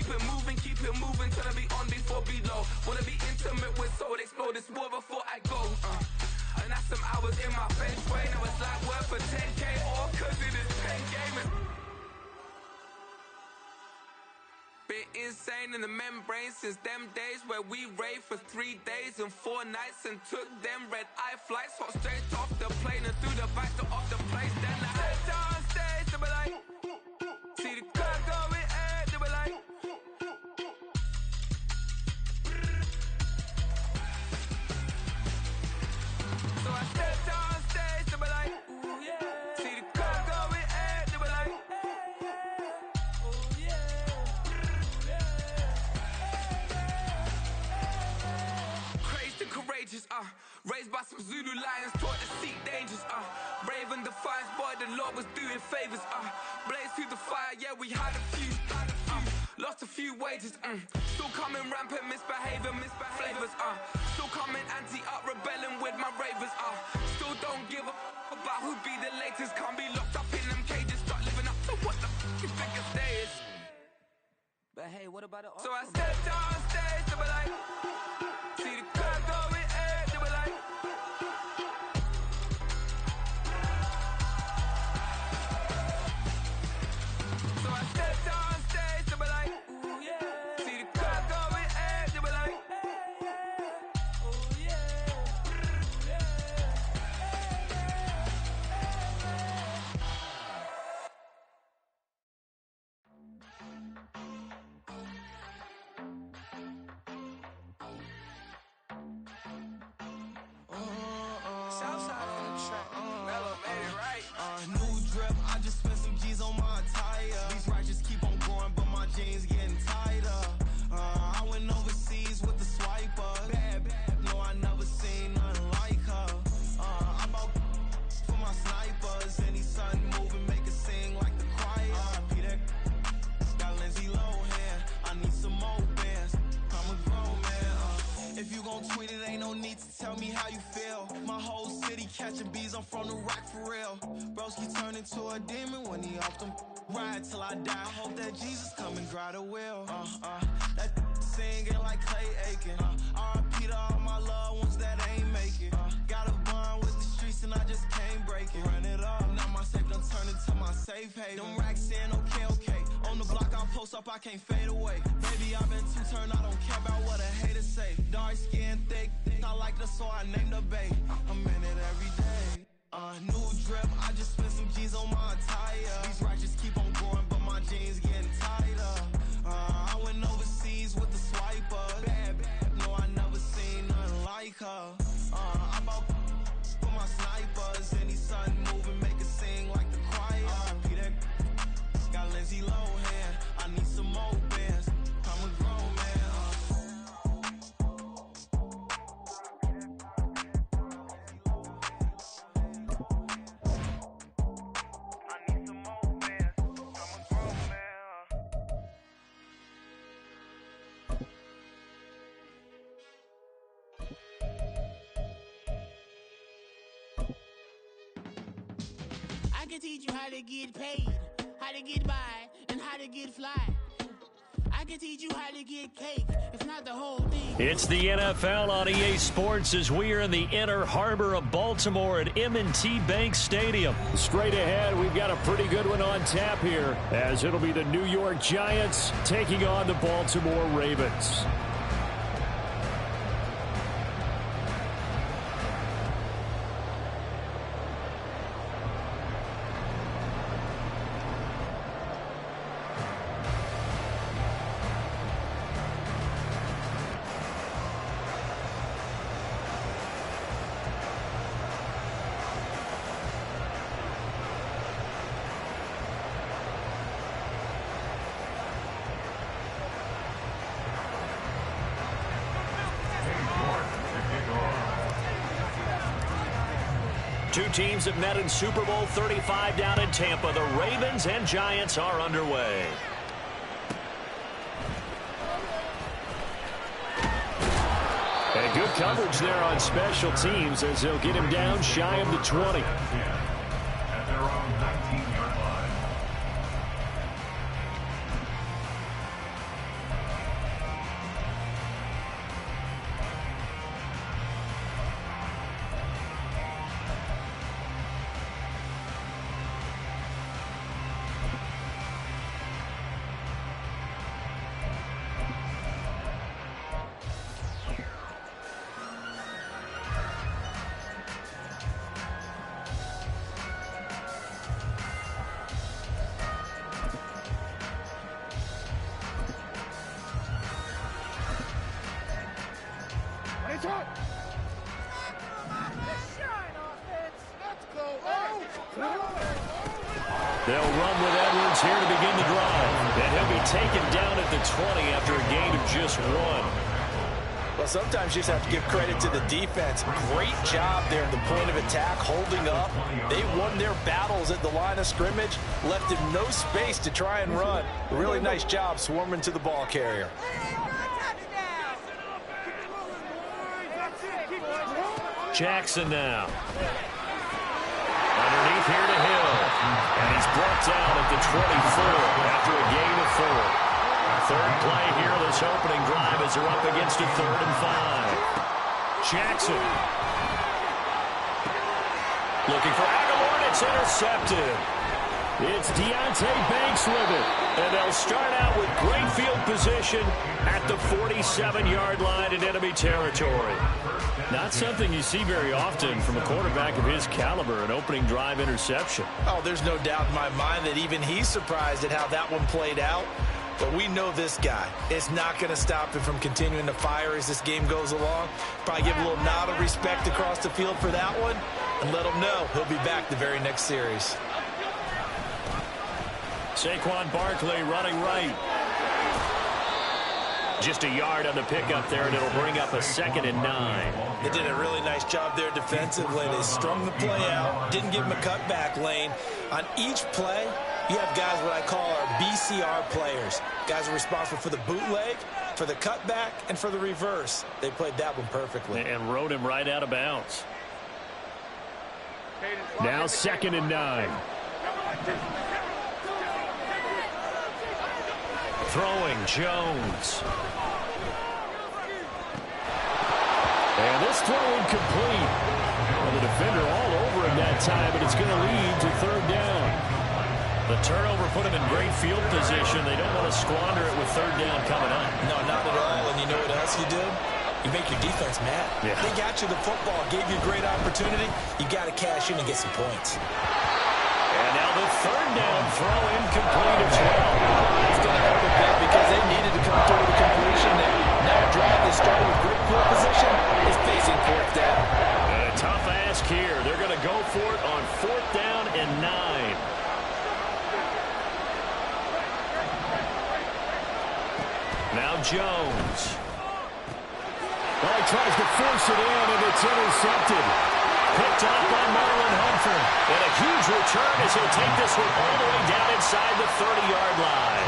keep it moving till I be on before below. Wanna be intimate with soul, explore this war before I go. And that's some hours in my bench way. Now it's like work for 10K or cause it is 10 gaming. Been insane in the membrane since them days where we raved for 3 days and 4 nights and took them red-eye flights, hot straight off the plane and through the back door of the place. Then I head down stage, they be like, see the crowd going air, they be like, so I step down stage, they be like, ooh yeah, see the crowd going air, they be like, ooh yeah. Courageous, raised by some Zulu lions, taught to seek dangers, brave and defiance, boy, the Lord was doing favors, blaze through the fire, yeah, we had a few, lost a few wages, still coming rampant, misbehaving, flavors, still coming anti-up, rebelling with my ravers, still don't give a about who be the latest, can't be locked up in them cages, start living up to what the you think a day is. But hey, what about the so I step down stage, they be like, see the crowd going air, they be like, so I step down stage, they be like, ooh yeah, see the crowd going air, they be like, ooh yeah, Southside on the track, Mellow made it right. New drip, I just spent some G's on my attire. These righteous keep on growing, but my jeans getting tighter. I went overseas with the swiper. Bad, no, I never seen nothing like her. I bought for my snipers. Any sun moving, make it sing like the choir. Peter got Lindsay Lohan. I need some more bands. I'm a grown man. If you gon' tweet it, ain't no need to tell me how you feel. My whole city catching bees, I'm from the rock for real. Broski turned into a demon when he off them. Ride till I die, hope that Jesus come and dry the wheel. That singing like Clay Aiken. R.I.P. to all my loved ones that ain't make it. Got a bond with the streets and I just can't break it. Run it up, now my safe done turned into my safe haven. Them racks in, okay. On the block I post up, I can't fade away. Baby, I've been too turned, I don't care about what a hater say. Dark skin, thick, I like the so I named the babe. I'm in it every day. New drip, I just spent some G's on my attire. These righteous keep on growing, but my jeans getting tighter. I went overseas with the swiper. Bad, no, I never seen nothing like her. I bought for my snipers. Any sun moving, make it sing like the choir. Peter got Lindsay Lohan. I need some more bands. I'm a grown man. I can teach you how to get paid, how to get by, and how to get fly. I can teach you how to get cake, if not the whole thing. It's the NFL on EA Sports as we are in the inner harbor of Baltimore at M&T Bank Stadium. Straight ahead, we've got a pretty good one on tap here, as it'll be the New York Giants taking on the Baltimore Ravens. Two teams have met in Super Bowl 35 down in Tampa. The Ravens and Giants are underway. And good coverage there on special teams as they'll get him down shy of the 20. At their own 19-yard line. They'll run with Edwards here to begin the drive. And he'll be taken down at the 20 after a gain of just 1. Well, sometimes you just have to give credit to the defense. Great job there at the point of attack, holding up. They won their battles at the line of scrimmage, left him no space to try and run. Really nice job swarming to the ball carrier. Jackson now. Underneath here to Hill. And he's brought down at the 24 after a gain of 4. Third play here this opening drive as they're up against a 3rd and 5. Jackson. Looking for Aguilar, and it's intercepted. It's Deonte Banks with it. And they'll start out with great field position at the 47-yard line in enemy territory. Not something you see very often from a quarterback of his caliber, an opening drive interception. Oh, there's no doubt in my mind that even he's surprised at how that one played out. But we know this guy. It's not going to stop him from continuing to fire as this game goes along. Probably give a little nod of respect across the field for that one and let him know he'll be back the very next series. Saquon Barkley running right. Just a yard on the pickup there, and it'll bring up a 2nd and 9. They did a really nice job there defensively. They strung the play out, didn't give him a cutback lane. On each play, you have guys what I call our BCR players. Guys are responsible for the bootleg, for the cutback, and for the reverse. They played that one perfectly. And rode him right out of bounds. Now 2nd and 9. Throwing Jones. And this throw incomplete. Well, the defender all over him that time, but it's going to lead to 3rd down. The turnover put him in great field position. They don't want to squander it with 3rd down coming up. No, not at all. And you know what else you do? You make your defense mad. Yeah. They got you the football, gave you a great opportunity. You got to cash in and get some points. And now the 3rd down throw incomplete as well. It's going to hurt a bit because they needed to come through with a completion there. Now a drive that started with great field position is facing 4th down. And a tough ask here. They're going to go for it on 4th down and 9. Now Jones. Well, he tries to force it in, and it's intercepted. Picked up by Marlon Humphrey. And a huge return as he'll take this one all the way down inside the 30-yard line.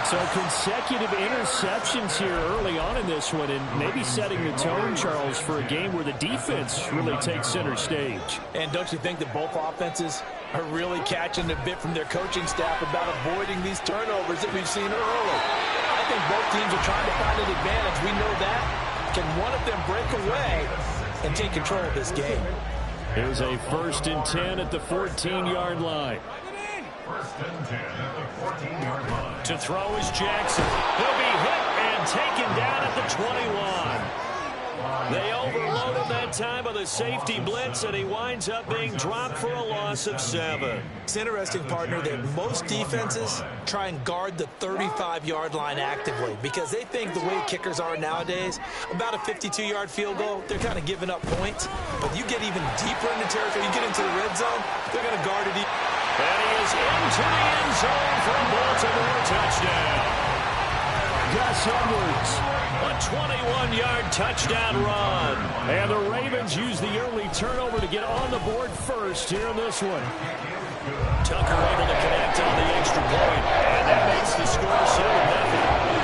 So consecutive interceptions here early on in this one, and maybe setting the tone, Charles, for a game where the defense really takes center stage. And don't you think that both offenses are really catching a bit from their coaching staff about avoiding these turnovers that we've seen early? I think both teams are trying to find an advantage. We know that. Can one of them break away and take control of this game? Here's a 1st and 10 at the 14-yard line. 1st and 10 at the 14-yard line. To throw is Jackson. He'll be hit and taken down at the 21. They overload him that time with a safety blitz, and he winds up being dropped for a loss of 7. It's interesting, partner, that most defenses try and guard the 35-yard line actively because they think the way kickers are nowadays, about a 52-yard field goal, they're kind of giving up points. But you get even deeper into territory, you get into the red zone, they're going to guard it. And he is into the end zone for a Baltimore touchdown. Gus Edwards. A 21-yard touchdown run. And the Ravens use the early turnover to get on the board first here in this one. Tucker able to connect on the extra point. And that makes the score 7-0.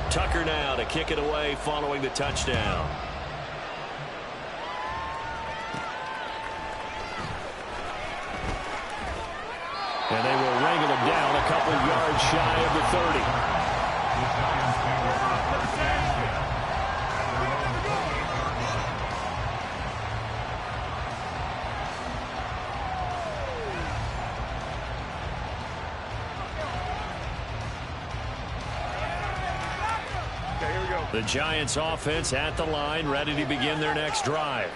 Tucker now to kick it away following the touchdown. And they will wrangle him down a couple yards shy of the 30. The Giants offense at the line, ready to begin their next drive.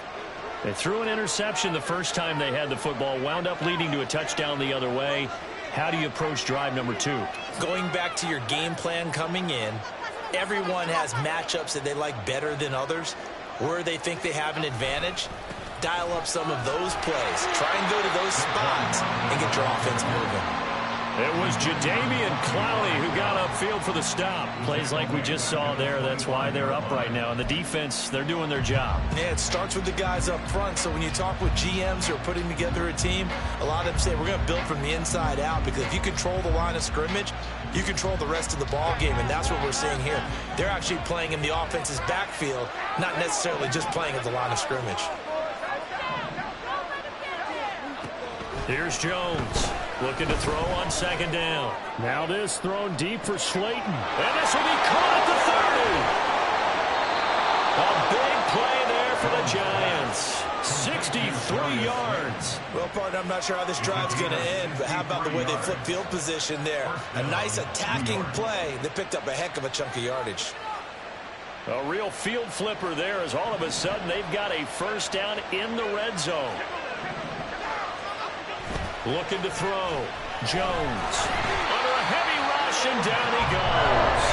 They threw an interception the first time they had the football, wound up leading to a touchdown the other way. How do you approach drive number 2? Going back to your game plan coming in, everyone has matchups that they like better than others. Where they think they have an advantage, dial up some of those plays. Try and go to those spots and get your offense moving. It was Jadeveon Clowney who got upfield for the stop. Plays like we just saw there. That's why they're up right now. And the defense, they're doing their job. Yeah, it starts with the guys up front. So when you talk with GMs who are putting together a team, a lot of them say we're going to build from the inside out, because if you control the line of scrimmage, you control the rest of the ball game, and that's what we're seeing here. They're actually playing in the offense's backfield, not necessarily just playing at the line of scrimmage. Here's Jones. Looking to throw on second down. Now this thrown deep for Slayton. And this will be caught at the 30. A big play there for the Giants. 63 yards. Well, partner, I'm not sure how this drive's going to end, but how about the way they flip field position there? A nice attacking play that picked up a heck of a chunk of yardage. A real field flipper there, as all of a sudden they've got a first down in the red zone. Looking to throw. Jones. Under a heavy rush, and down he goes.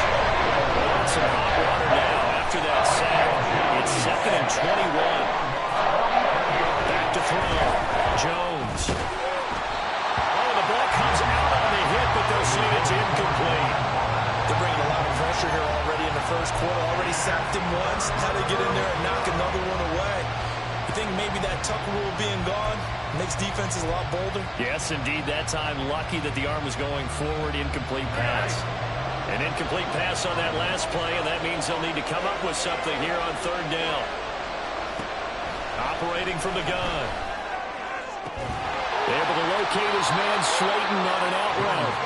Well, some hot water now after that sack. It's 2nd and 21. Back to throw. Jones. Oh, the ball comes out on the hit, but they'll say it's incomplete. They're bringing a lot of pressure here already in the first quarter. Already sacked him once. How to get in there and knock another one away. You think maybe that Tucker rule being gone makes defenses a lot bolder? Yes, indeed. That time, lucky that the arm was going forward. Incomplete pass. An incomplete pass on that last play, and that means they'll need to come up with something here on third down. Operating from the gun. Able to locate his man Slayton on an out route.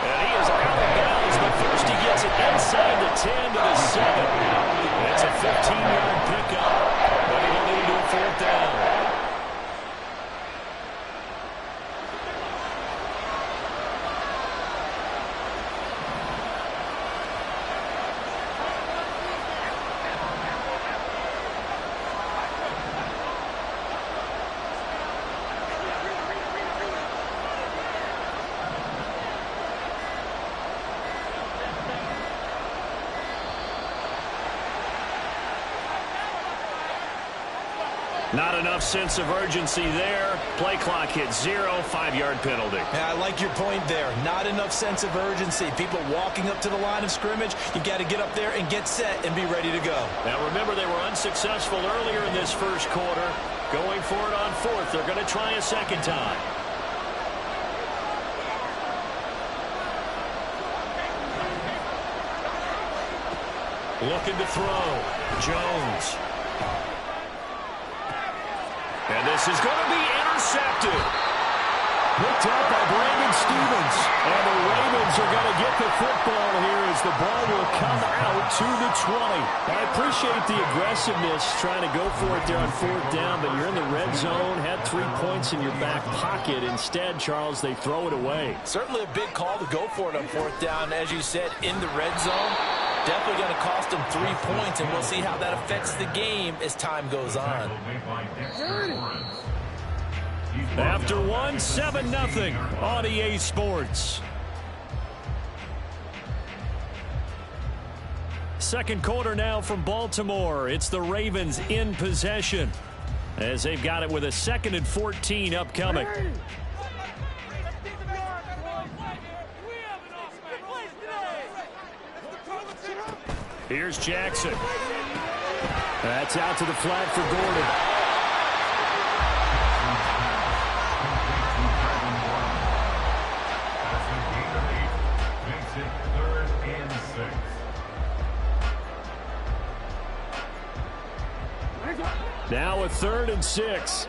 And he is out of bounds, but first he gets it inside the 10 to the 7. It's a 15-yard pickup, but it'll lead to a fourth down. Not enough sense of urgency there. Play clock hit 0, 5-yard penalty. Yeah, I like your point there. Not enough sense of urgency. People walking up to the line of scrimmage, you got to get up there and get set and be ready to go. Now remember, they were unsuccessful earlier in this first quarter. Going for it on fourth. They're going to try a second time. Looking to throw. Jones. And this is going to be intercepted. Picked up by Brandon Stevens. And the Ravens are going to get the football here as the ball will come out to the 20. I appreciate the aggressiveness trying to go for it there on fourth down, but you're in the red zone, had 3 points in your back pocket. Instead, Charles, they throw it away. Certainly a big call to go for it on fourth down. As you said, in the red zone. Definitely going to cost them 3 points, and we'll see how that affects the game as time goes on. After one, 7-0 on EA Sports. Second quarter now from Baltimore. It's the Ravens in possession as they've got it with a 2nd and 14 upcoming. Here's Jackson. That's out to the flat for Gordon. Makes it 3rd and 6. Now a 3rd and 6.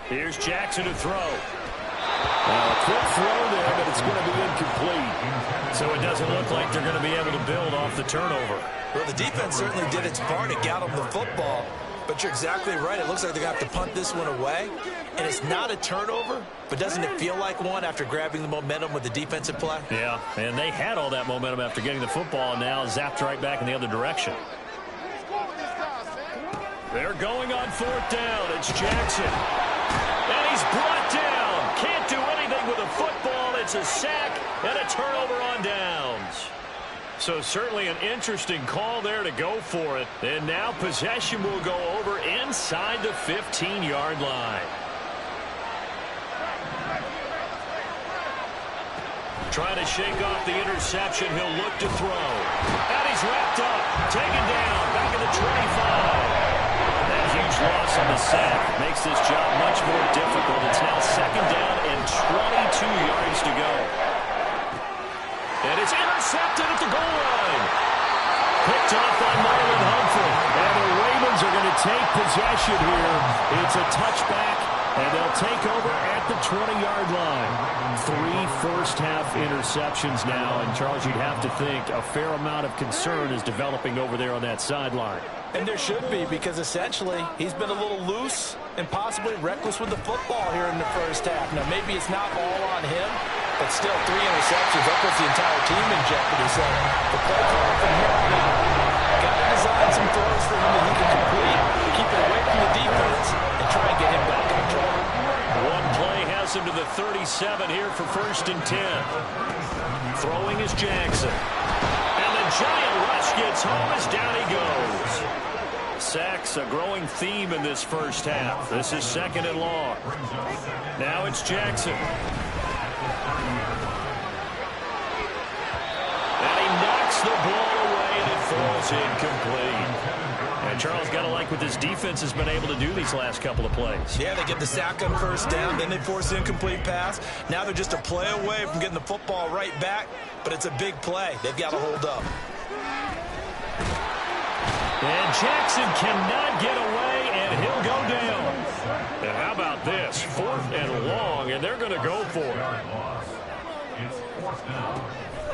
Here's Jackson to throw. A quick throw there, but it's going to be incomplete. So it doesn't look like they're going to be able to build off the turnover. Well, the defense certainly did its part to get them the football. But you're exactly right. It looks like they're going to have to punt this one away. And it's not a turnover, but doesn't it feel like one after grabbing the momentum with the defensive play? Yeah, and they had all that momentum after getting the football, and now zapped right back in the other direction. They're going on 4th down. It's Jackson. And he's brought down. Can't do anything with a football. It's a sack and a turnover on downs. So certainly an interesting call there to go for it. And now possession will go over inside the 15-yard line. Trying to shake off the interception. He'll look to throw. And he's wrapped up. Taken down. Back at the 25. That huge loss on the sack makes this job much more difficult. It's now 2nd down and 22 yards to go. And it's intercepted at the goal line. Picked off by Marlon Humphrey. And the Ravens are going to take possession here. It's a touchback, and they'll take over at the 20-yard line. 3 first-half interceptions now. And, Charles, you'd have to think a fair amount of concern is developing over there on that sideline. And there should be, because essentially he's been a little loose and possibly reckless with the football here in the first half. Now, maybe it's not all on him, but still 3 interceptions. That puts the entire team in jeopardy. So the play call from here on out, got to design some throws for him that he can complete, keep it away from the defense, and try and get him back on track. One play has him to the 37 here for 1st and 10. Throwing is Jackson. And the giant rush gets home as down he goes. Sacks, a growing theme in this first half. This is 2nd and long. Now it's Jackson. And he knocks the ball away, and it falls incomplete. And Charles, got to like what this defense has been able to do these last couple of plays. Yeah, they get the sack on 1st down, then they force an incomplete pass. Now they're just a play away from getting the football right back, but it's a big play. They've got to hold up. And Jackson cannot get away, and he'll go down. And how about this? 4th and long, and they're going to go for it.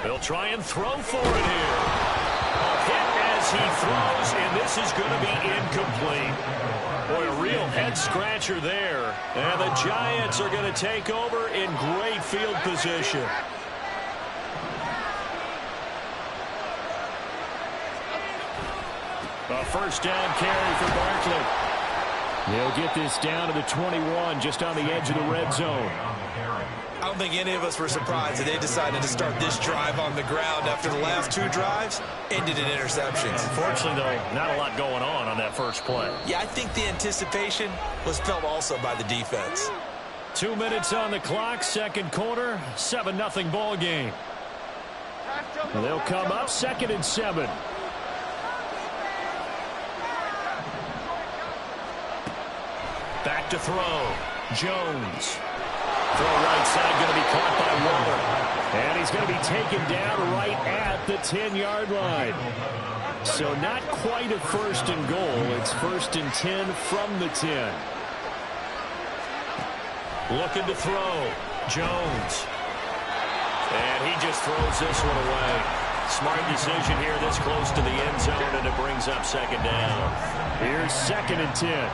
They'll try and throw for it here. A hit as he throws, and this is going to be incomplete. Boy, a real head-scratcher there. And the Giants are going to take over in great field position. A 1st down carry for Barkley. They'll get this down to the 21, just on the edge of the red zone. I don't think any of us were surprised that they decided to start this drive on the ground after the last 2 drives ended in interceptions. Unfortunately, though, not a lot going on that first play. Yeah, I think the anticipation was felt also by the defense. 2 minutes on the clock, 2nd quarter, 7-0 ball game. And they'll come up 2nd and 7. Back to throw. Jones. Throw right side, going to be caught by Waller. And he's going to be taken down right at the 10-yard line. So not quite a 1st and goal. It's 1st and 10 from the 10. Looking to throw. Jones. And he just throws this one away. Smart decision here this close to the end zone, and it brings up 2nd down. Here's 2nd and 10.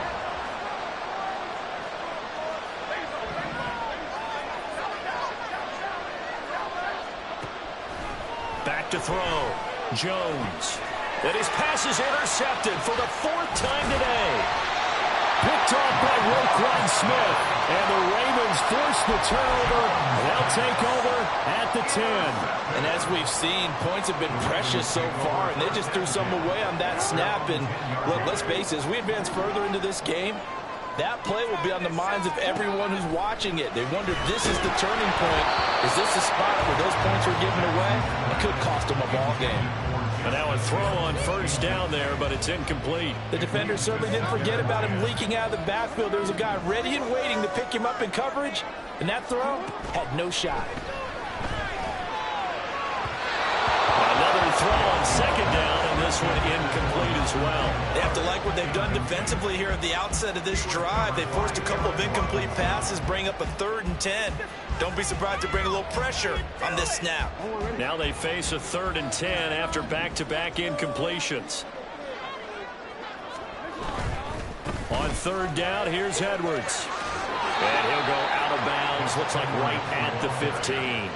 Back to throw. Jones. And his pass is intercepted for the 4th time today. Picked off by Roquan Smith. And the Ravens force the turnover. They'll take over at the 10. And as we've seen, points have been precious so far, and they just threw some away on that snap. And look, let's face it, as we advance further into this game, that play will be on the minds of everyone who's watching it. They wonder, this is the turning point. Is this the spot where those points were given away? It could cost them a ball game. And now a throw on 1st down there, but it's incomplete. The defender certainly didn't forget about him leaking out of the backfield. There was a guy ready and waiting to pick him up in coverage, and that throw had no shot. Another throw on 2nd down, and this one incomplete as well. They have to like what they've done defensively here at the outset of this drive. They forced a couple of incomplete passes, bring up a 3rd and 10. Don't be surprised to bring a little pressure on this snap. Now they face a 3rd and 10 after back-to-back incompletions. On third down, here's Edwards. And he'll go out of bounds, looks like right at the 15.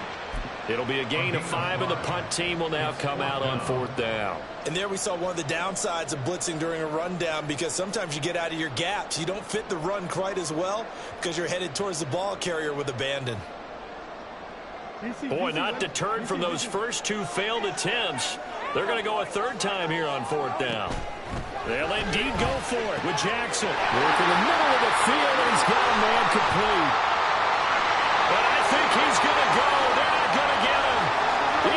It'll be a gain of 5, and the punt team will now come out on fourth down. And there we saw one of the downsides of blitzing during a rundown, because sometimes you get out of your gaps. You don't fit the run quite as well because you're headed towards the ball carrier with abandon. Boy, not deterred from those first 2 failed attempts. They're going to go a third time here on fourth down. They'll indeed go for it with Jackson. Working the middle of the field, and he's got a man complete. But I think he's going to go. They're not going to get him.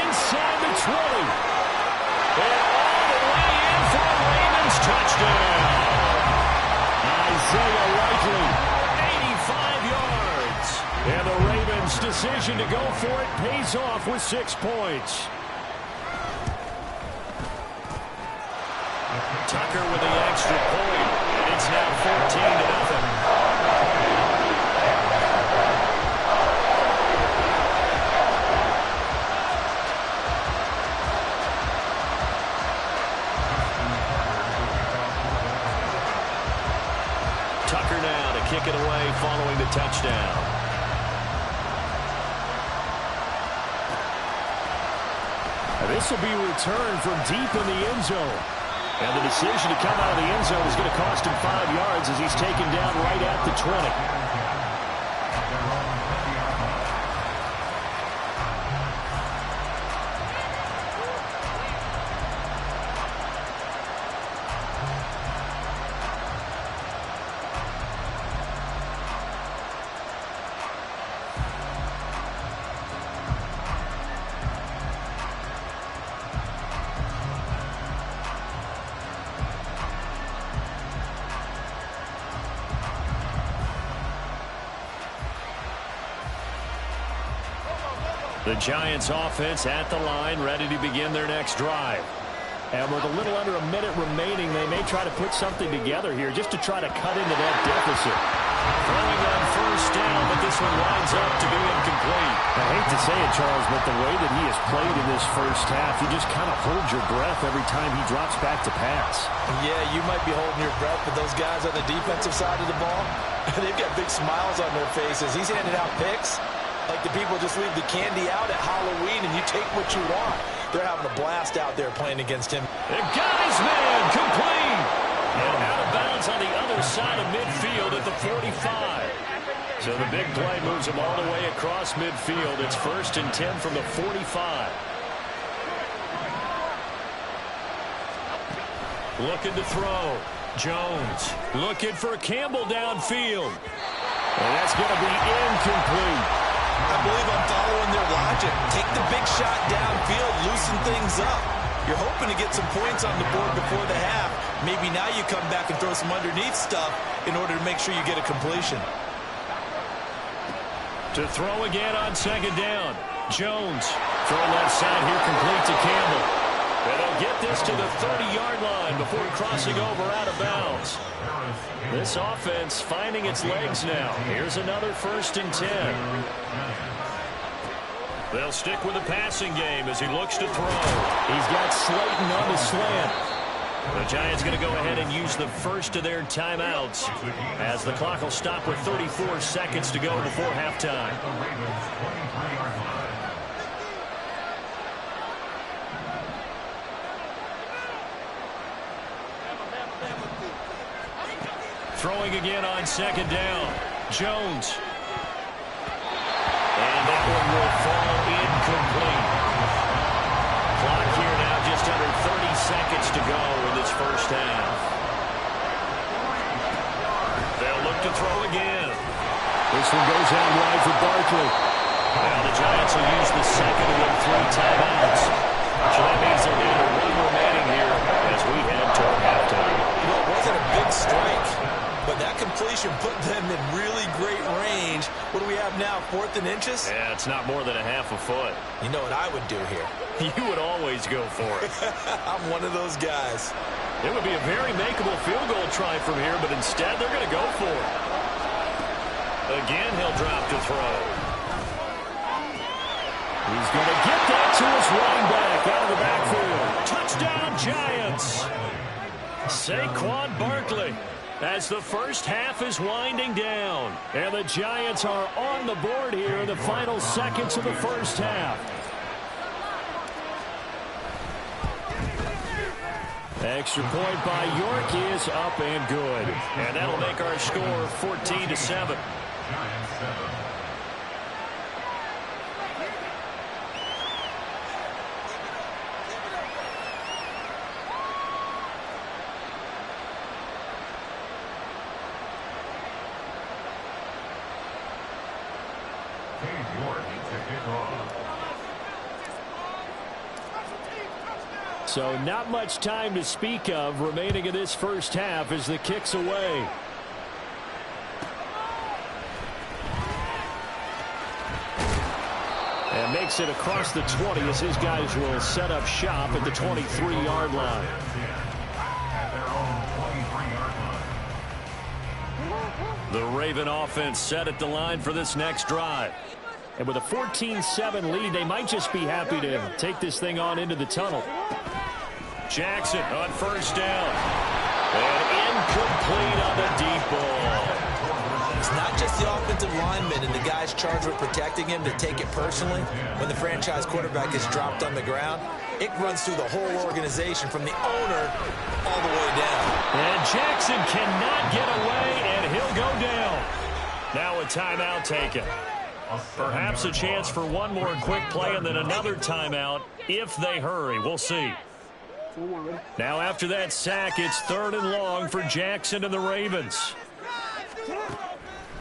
Inside the 20. And all the way in for a Ravens touchdown. Isaiah Likely, 85 yards. And the Ravens' decision to go for it pays off with 6 points. Tucker with the extra point, and it's now 14-0. Tucker now to kick it away following the touchdown. This will be returned from deep in the end zone. And the decision to come out of the end zone is going to cost him 5 yards as he's taken down right at the 20. The Giants offense at the line, ready to begin their next drive. And with a little under a minute remaining, they may try to put something together here just to try to cut into that deficit. Throwing on first down, but this one winds up to be incomplete. I hate to say it, Charles, but the way that he has played in this first half, you just kind of hold your breath every time he drops back to pass. Yeah, you might be holding your breath, but those guys on the defensive side of the ball, they've got big smiles on their faces. He's handing out picks like the people just leave the candy out at Halloween and you take what you want. They're having a blast out there playing against him. They got his man complete. And out of bounds on the other side of midfield at the 45. So the big play moves him all the way across midfield. It's 1st and 10 from the 45. Looking to throw. Jones looking for Campbell downfield. And that's going to be incomplete. I believe I'm following their logic. Take the big shot downfield, loosen things up. You're hoping to get some points on the board before the half. Maybe now you come back and throw some underneath stuff in order to make sure you get a completion. To throw again on 2nd down. Jones from left side here, complete to Campbell. And they'll get this to the 30-yard line before crossing over out of bounds. This offense finding its legs now. Here's another 1st and 10. They'll stick with the passing game as he looks to throw. He's got Slayton on the slant. The Giants going to go ahead and use the first of their timeouts as the clock will stop with 34 seconds to go before halftime. Throwing again on 2nd down. Jones. And that one will fall incomplete. Clock here now just under 30 seconds to go in this first half. They'll look to throw again. This one goes out wide for Barkley. Now the Giants will use the second of their 3 timeouts. So that means they're down to 1 remaining here as we head toward halftime. You know, it wasn't a big strike, but that completion put them in really great range. What do we have now, 4th and inches? Yeah, it's not more than a half a foot. You know what I would do here? You would always go for it. I'm one of those guys. It would be a very makeable field goal try from here, but instead they're going to go for it. Again, he'll drop to throw. He's going to get that to his running back out of the backfield. Touchdown, Giants. Saquon Barkley. as the first half is winding down. And the Giants are on the board here in the final seconds of the first half. Extra point by York is up and good. And that'll make our score 14-7. So not much time to speak of remaining in this first half as the kick's away. And makes it across the 20 as his guys will set up shop at the 23-yard line. The Raven offense set at the line for this next drive. And with a 14-7 lead, they might just be happy to take this thing on into the tunnel. Jackson on first down. And incomplete on the deep ball. It's not just the offensive lineman and the guys charged with protecting him that take it personally. When the franchise quarterback is dropped on the ground, it runs through the whole organization from the owner all the way down. And Jackson cannot get away, and he'll go down. Now a timeout taken. Perhaps a chance for one more quick play and then another timeout if they hurry. We'll see. Now after that sack, it's 3rd and long for Jackson and the Ravens.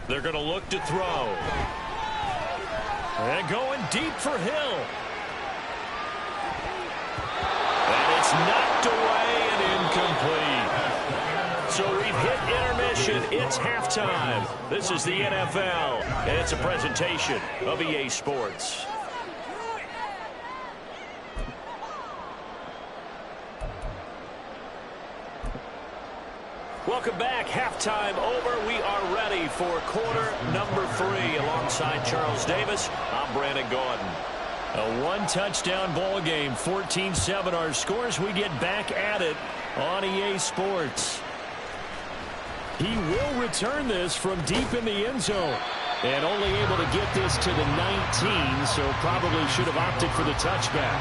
They're going to look to throw. And going deep for Hill. And it's knocked away and incomplete. So we've hit intermission. It's halftime. This is the NFL, and it's a presentation of EA Sports. Welcome back. Halftime over. We are ready for quarter number 3. Alongside Charles Davis, I'm Brandon Gordon. A one-touchdown ball game, 14-7 our scores. We get back at it on EA Sports. He will return this from deep in the end zone. And only able to get this to the 19, so probably should have opted for the touchback.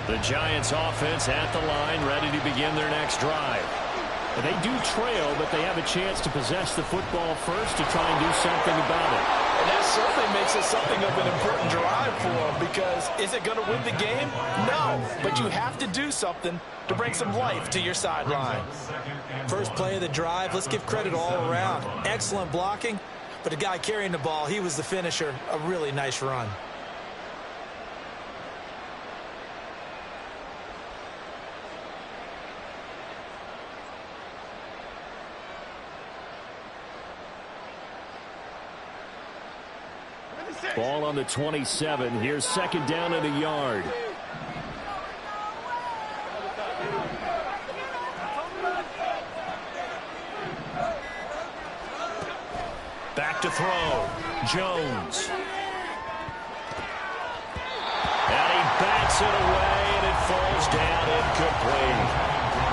The Giants offense at the line, ready to begin their next drive. And they do trail, but they have a chance to possess the football first to try and do something about it. And that certainly makes it something of an important drive for them, because is it going to win the game? No, but you have to do something to bring some life to your sideline. First play of the drive, let's give credit all around. Excellent blocking, but the guy carrying the ball, he was the finisher. A really nice run. Ball on the 27. Here's 2nd down and a yard. Back to throw. Jones. And he bats it away, and it falls down incomplete.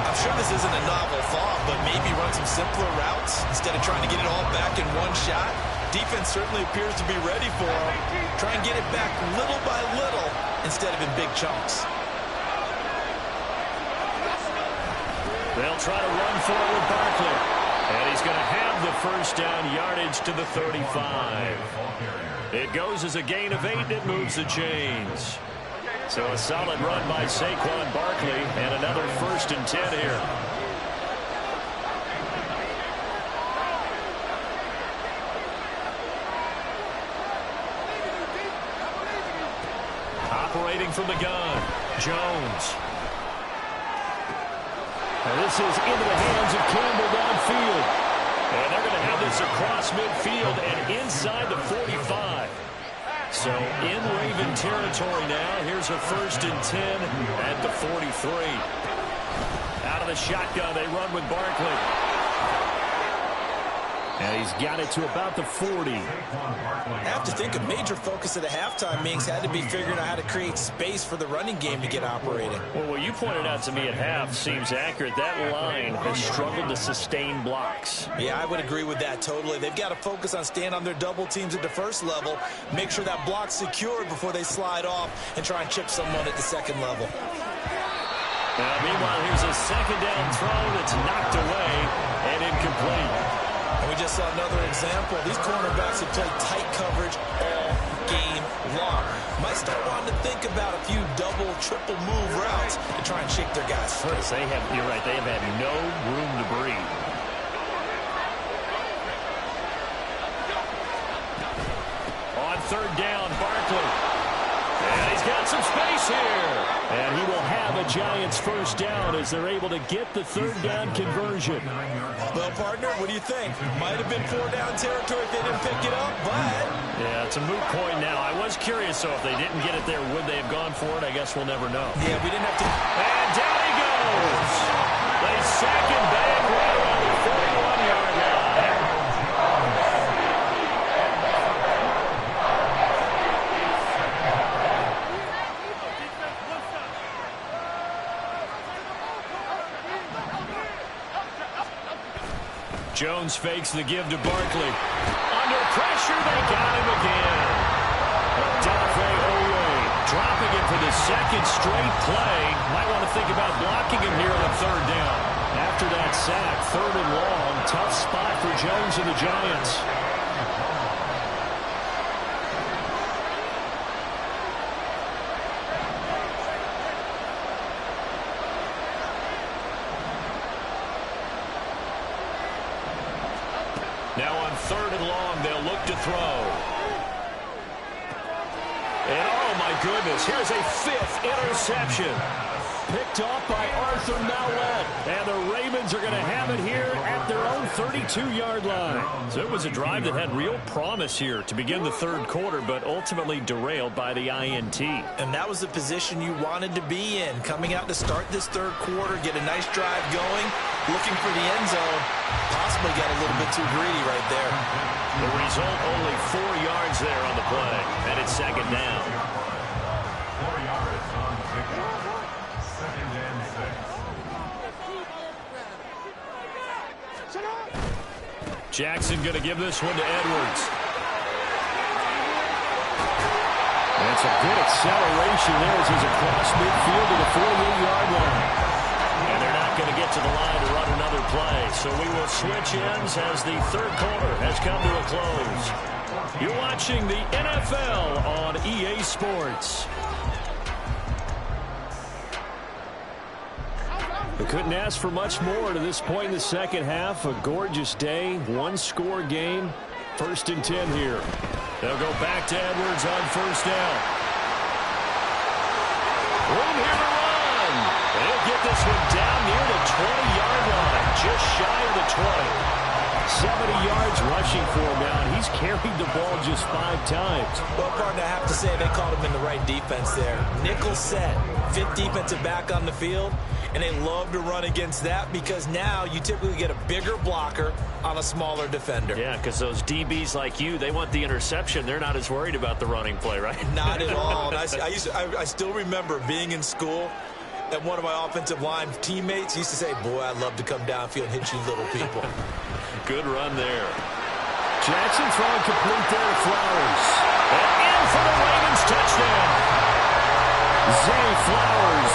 I'm sure this isn't a novel thought, but maybe run some simpler routes instead of trying to get it all back in one shot. Defense certainly appears to be ready for him. Try and get it back little by little instead of in big chunks. They'll try to run for it with Barkley. And he's going to have the first down yardage to the 35. It goes as a gain of 8, and it moves the chains. So a solid run by Saquon Barkley, and another 1st and 10 here. Operating from the gun, Jones. And this is into the hands of Campbell downfield. And they're going to have this across midfield and inside the 45. So in Raven territory now. Here's a 1st and 10 at the 43. Out of the shotgun, they run with Barkley. And he's got it to about the 40. I have to think a major focus of the halftime meetings had to be figuring out how to create space for the running game to get operating. Well, what you pointed out to me at half seems accurate. That line has struggled to sustain blocks. Yeah, I would agree with that totally. They've got to focus on staying on their double teams at the first level, make sure that block's secured before they slide off and try and chip someone at the second level. Now, meanwhile, here's a second down throw that's knocked away and incomplete. And we just saw another example. These cornerbacks have played tight coverage all game long. Might start wanting to think about a few double, triple move routes to try and shake their guys free. You're right, they have had no room to breathe. On third down, Barkley. And he's got some space here. And he will have a Giants first down as they're able to get the third down conversion. Well, partner, what do you think? Might have been 4-down territory if they didn't pick it up, but... Yeah, it's a moot point now. I was curious, so if they didn't get it there, would they have gone for it? I guess we'll never know. Yeah, we didn't have to... And down he goes! They sack him back right around the 41-yard line. Jones fakes the give to Barkley. Under pressure, they got him again. Odafe Oweh dropping him for the second straight play. Might want to think about blocking him here on third down. After that sack, third and long, tough spot for Jones and the Giants. Now on third and long, they'll look to throw. And oh my goodness, here's a fifth interception. Picked off by Arthur Mallett. And the Ravens are going to have it here at their own 32-yard line. So it was a drive that had real promise here to begin the third quarter, but ultimately derailed by the INT. And that was the position you wanted to be in. Coming out to start this third quarter, get a nice drive going, looking for the end zone. Possibly got a little bit too greedy right there. The result, only 4 yards there on the play. And it's second down. 4 yards on the pickup. Second and 6. Jackson going to give this one to Edwards. That's a good acceleration there as he's across midfield to the 48-yard line. And they're not going to get to the line to run another play. So we will switch ends as the third quarter has come to a close. You're watching the NFL on EA Sports. We couldn't ask for much more to this point in the second half. A gorgeous day, one-score game. 1st and 10 here. They'll go back to Edwards on first down. Room here to run. They'll get this one down near the 20-yard line, just shy of the 20. 70 yards rushing for him now, and he's carried the ball just 5 times. Well, partner, I have to say they caught him in the right defense there. Nickel set, 5th defensive back on the field, and they love to run against that because now you typically get a bigger blocker on a smaller defender. Yeah, because those DBs like you, they want the interception. They're not as worried about the running play, right? Not at all. And I still remember being in school, and one of my offensive line teammates used to say, boy, I'd love to come downfield and hit you little people. Good run there. Jackson throwing complete there to Flowers. And in for the Ravens touchdown. Zay Flowers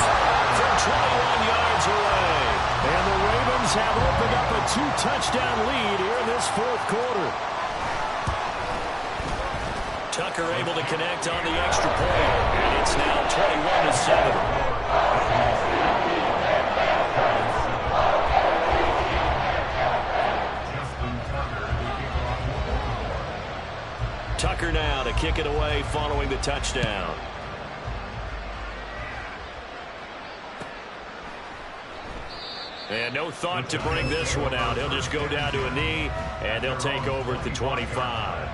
from 21 yards away. And the Ravens have opened up a 2-touchdown lead here in this fourth quarter. Tucker able to connect on the extra point. And it's now 21-7. Tucker now to kick it away following the touchdown. And no thought to bring this one out. He'll just go down to a knee, and they'll take over at the 25.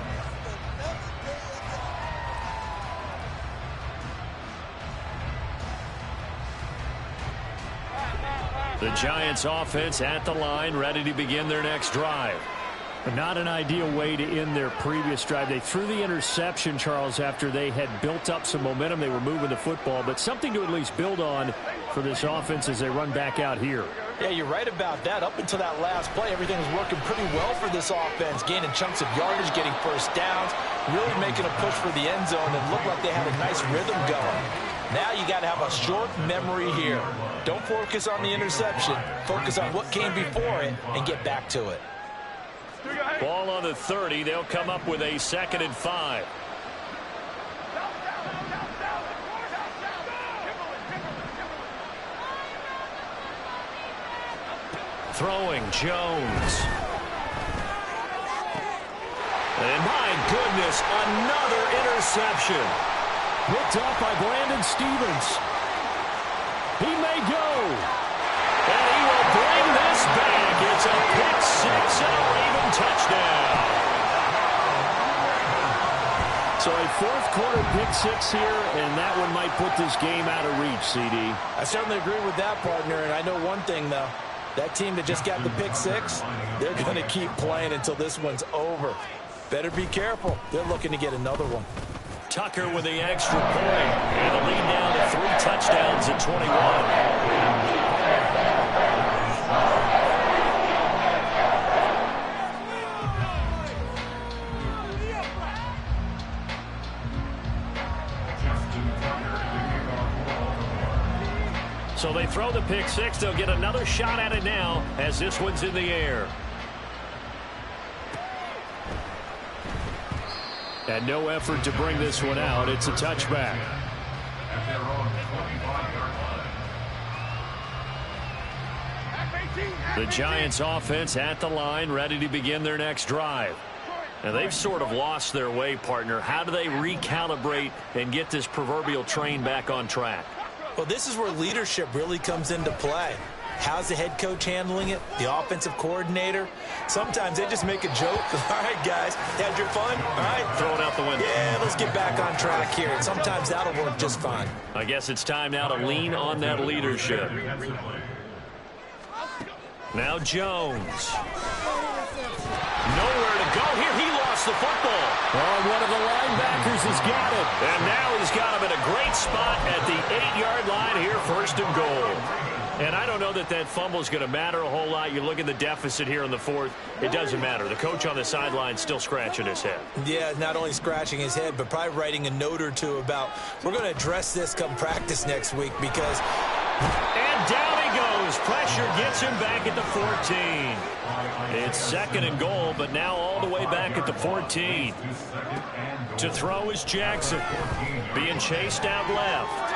The Giants offense at the line, ready to begin their next drive. Not an ideal way to end their previous drive. They threw the interception, Charles, after they had built up some momentum. They were moving the football, but something to at least build on for this offense as they run back out here. Yeah, you're right about that. Up until that last play, everything was working pretty well for this offense, gaining chunks of yardage, getting first downs, really making a push for the end zone, and looked like they had a nice rhythm going. Now you got to have a short memory here. Don't focus on the interception. Focus on what came before it and get back to it. Ball on the 30. They'll come up with a 2nd and 5. Throwing Jones. And my goodness, another interception. Picked up by Brandon Stevens. He may go. And he will bring this back. It's a pick 6 and a Raven touchdown. So a fourth-quarter pick 6 here, and that one might put this game out of reach, CD. I certainly agree with that, partner, and I know one thing, though. That team that just got the pick 6, they're going to keep playing until this one's over. Better be careful. They're looking to get another one. Tucker with the extra point, and the lead down to 3 touchdowns at 21. So they throw the pick 6. They'll get another shot at it now as this one's in the air. And no effort to bring this one out. It's a touchback. The Giants offense at the line, ready to begin their next drive. Now they've sort of lost their way, partner. How do they recalibrate and get this proverbial train back on track? Well, this is where leadership really comes into play. How's the head coach handling it? The offensive coordinator? Sometimes they just make a joke. All right, guys, had your fun? All right. Throw it out the window. Yeah, let's get back on track here. And sometimes that'll work just fine. I guess it's time now to lean on that leadership. Now Jones. Nowhere to go here. He lost the football. Oh, one of the linebackers has got it. And now he's got him in a great spot at the 8-yard line here, 1st and goal. And I don't know that that fumble is going to matter a whole lot. You look at the deficit here in the 4th. It doesn't matter. The coach on the sideline still scratching his head. Yeah, not only scratching his head, but probably writing a note or two about we're going to address this come practice next week because... And down he goes. Pressure gets him back at the 14. It's 2nd and goal, but now all the way back at the 14. To throw is Jackson. Being chased out left.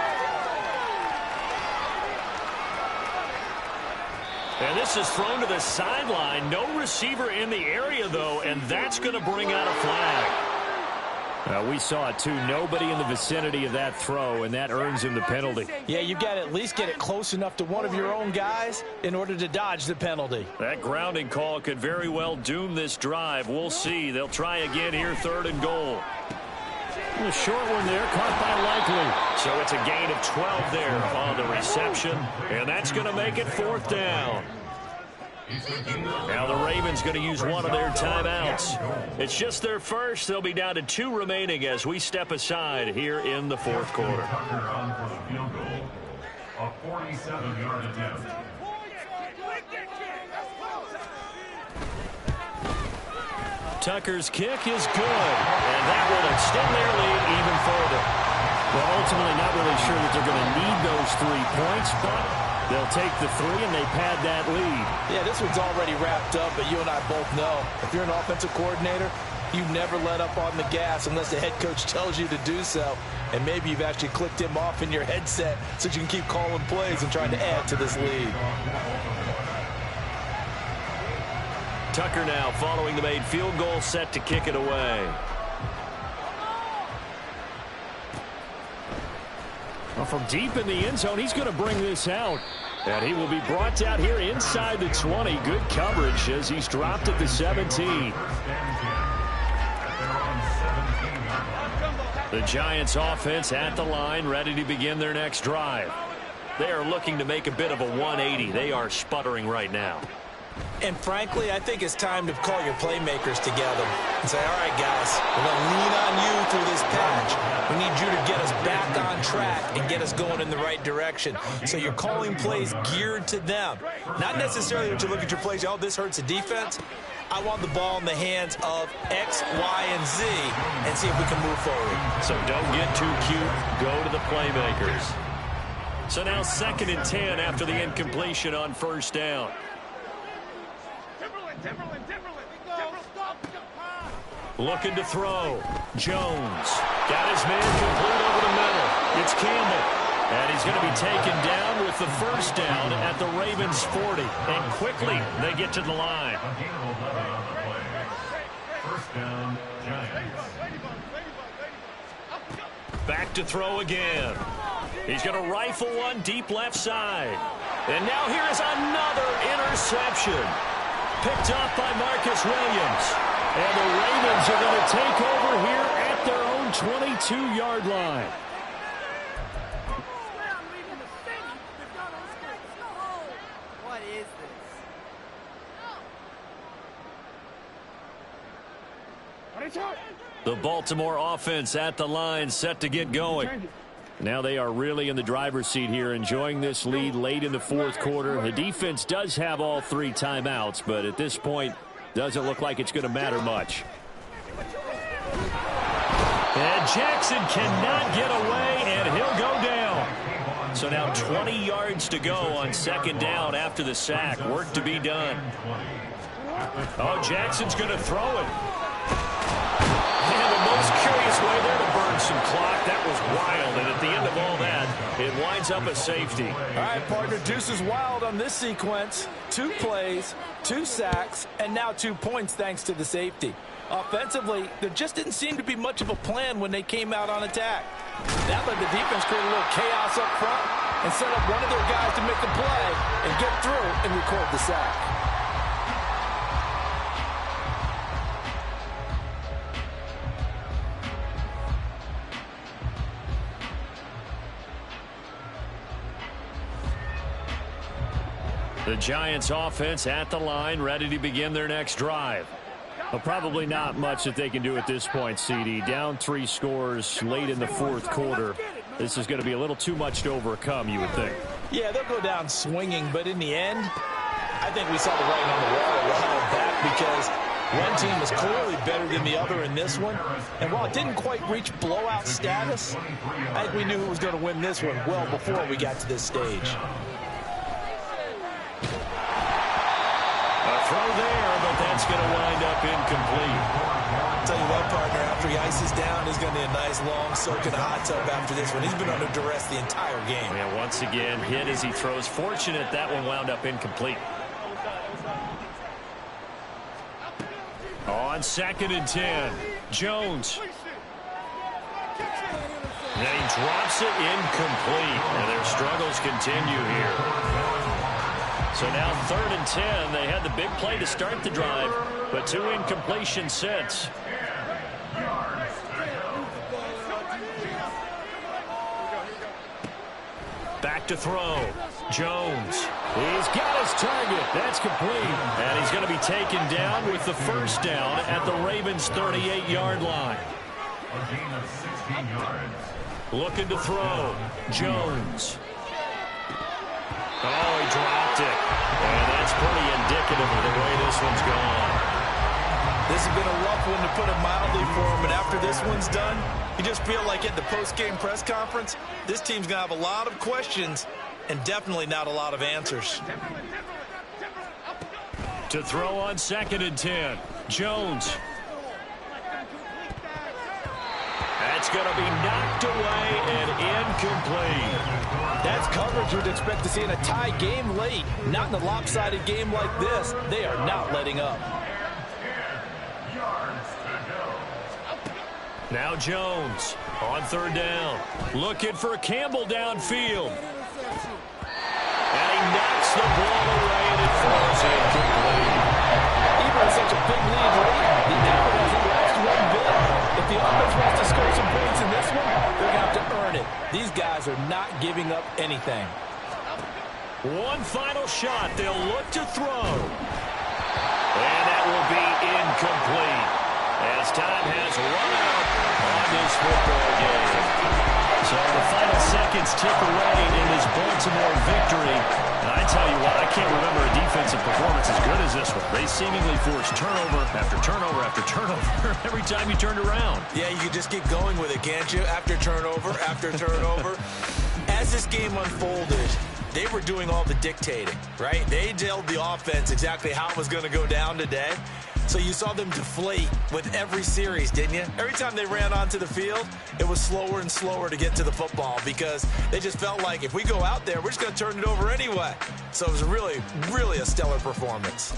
And this is thrown to the sideline. No receiver in the area, though, and that's going to bring out a flag. We saw it, too. Nobody in the vicinity of that throw, and that earns him the penalty. Yeah, you've got to at least get it close enough to one of your own guys in order to dodge the penalty. That grounding call could very well doom this drive. We'll see. They'll try again here, 3rd and goal. A short one there, caught by Likely. So it's a gain of 12 there on the reception, and that's going to make it 4th down. Now the Ravens going to use one of their timeouts. It's just their first. They'll be down to 2 remaining as we step aside here in the 4th quarter. A 47-yard attempt. Tucker's kick is good, and that will extend their lead even further. Well, ultimately not really sure that they're going to need those 3 points, but they'll take the 3 and they pad that lead. Yeah, this one's already wrapped up, but you and I both know if you're an offensive coordinator, you never let up on the gas unless the head coach tells you to do so. And maybe you've actually clicked him off in your headset so you can keep calling plays and trying to add to this lead. Tucker now following the made field goal, set to kick it away. Well, from deep in the end zone, he's going to bring this out. And he will be brought down here inside the 20. Good coverage as he's dropped at the 17. The Giants offense at the line, ready to begin their next drive. They are looking to make a bit of a 180. They are sputtering right now. And frankly, I think it's time to call your playmakers together and say, all right, guys, we're going to lean on you through this patch. We need you to get us back on track and get us going in the right direction. So you're calling plays geared to them. Not necessarily that you look at your plays, oh, this hurts the defense. I want the ball in the hands of X, Y, and Z and see if we can move forward. So don't get too cute. Go to the playmakers. So now 2nd and 10 after the incompletion on 1st down. Looking to throw. Jones got his man complete over the middle. It's Campbell. And he's going to be taken down with the 1st down at the Ravens 40. And quickly they get to the line. 1st down, Giants. Back to throw again. He's going to rifle one deep left side. And now here is another interception. Picked up by Marcus Williams. And the Ravens are going to take over here at their own 22-yard line. What is this? The Baltimore offense at the line, set to get going. Now they are really in the driver's seat here, enjoying this lead late in the 4th quarter. The defense does have all 3 timeouts, but at this point, doesn't look like it's going to matter much. And Jackson cannot get away, and he'll go down. So now 20 yards to go on 2nd down after the sack. Work to be done. Oh, Jackson's going to throw it. And the most curious way there to burn some clock. That was wild, and at the end of all that, it winds up a safety. All right, partner, deuce is wild on this sequence. 2 plays, 2 sacks, and now 2 points thanks to the safety. Offensively, there just didn't seem to be much of a plan when they came out on attack. That let the defense create a little chaos up front and set up one of their guys to make the play and get through and record the sack. The Giants offense at the line, ready to begin their next drive. Well, probably not much that they can do at this point, CD. Down 3 scores late in the 4th quarter. This is going to be a little too much to overcome, you would think. Yeah, they'll go down swinging, but in the end, I think we saw the writing on the wall a while back because one team was clearly better than the other in this one. And while it didn't quite reach blowout status, I think we knew who was going to win this one well before we got to this stage. A throw there, but that's going to wind up incomplete. I'll tell you what, partner, after he ices down, he's going to be a nice long soak in a hot tub after this one. He's been under duress the entire game. And once again, hit as he throws. Fortunate that one wound up incomplete. On 2nd and 10, Jones. And he drops it incomplete. And their struggles continue here. So now 3rd and 10. They had the big play to start the drive, but 2 incompletions since. Back to throw. Jones. He's got his target. That's complete. And he's going to be taken down with the 1st down at the Ravens' 38-yard line. A gain of 16 yards. Looking to throw. Jones. Oh, he dropped it. And that's pretty indicative of the way this one's gone. This has been a rough one, to put it mildly, for him. But after this one's done, you just feel like at the post-game press conference, this team's going to have a lot of questions and definitely not a lot of answers. To throw on 2nd and 10. Jones. That's going to be knocked away and incomplete. That's coverage you'd expect to see in a tie game late. Not in a lopsided game like this. They are not letting up. Now Jones on 3rd down. Looking for Campbell downfield. And he knocks the ball away and it falls incomplete. Even with such a big lead late, the effort hasn't lost one bit. If the offense wants to score some points in this one, they're going to have to earn it. These guys are not giving up anything. One final shot. They'll look to throw. And that will be incomplete as time has run out on this football game. So the final seconds tick away in this Baltimore victory. And I tell you what, I can't remember a defensive performance as good as this one. They seemingly forced turnover after turnover after turnover every time you turned around. Yeah, you can just keep going with it, can't you? After turnover, after turnover. As this game unfolded, they were doing all the dictating, right? They told the offense exactly how it was going to go down today. So you saw them deflate with every series, didn't you? Every time they ran onto the field, it was slower and slower to get to the football because they just felt like if we go out there, we're just going to turn it over anyway. So it was really, really a stellar performance.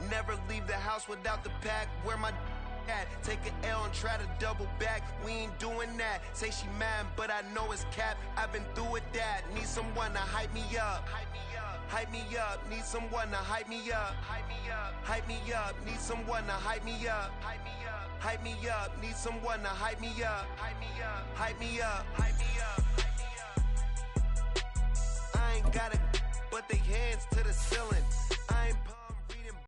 Never leave the house without the pack. Where my at? Take an L and try to double back. We ain't doing that. Say she mad, but I know it's cap. I've been through with that. Need someone to hype me up. Hype me up. Need someone to hype me up. Hype me up. Hype me up. Need someone to hype me up. Hype me up. Hype me up. Need someone to hype me up. Hype me up. Hype me up. Hype me up. I ain't got it, but they hands to the ceiling.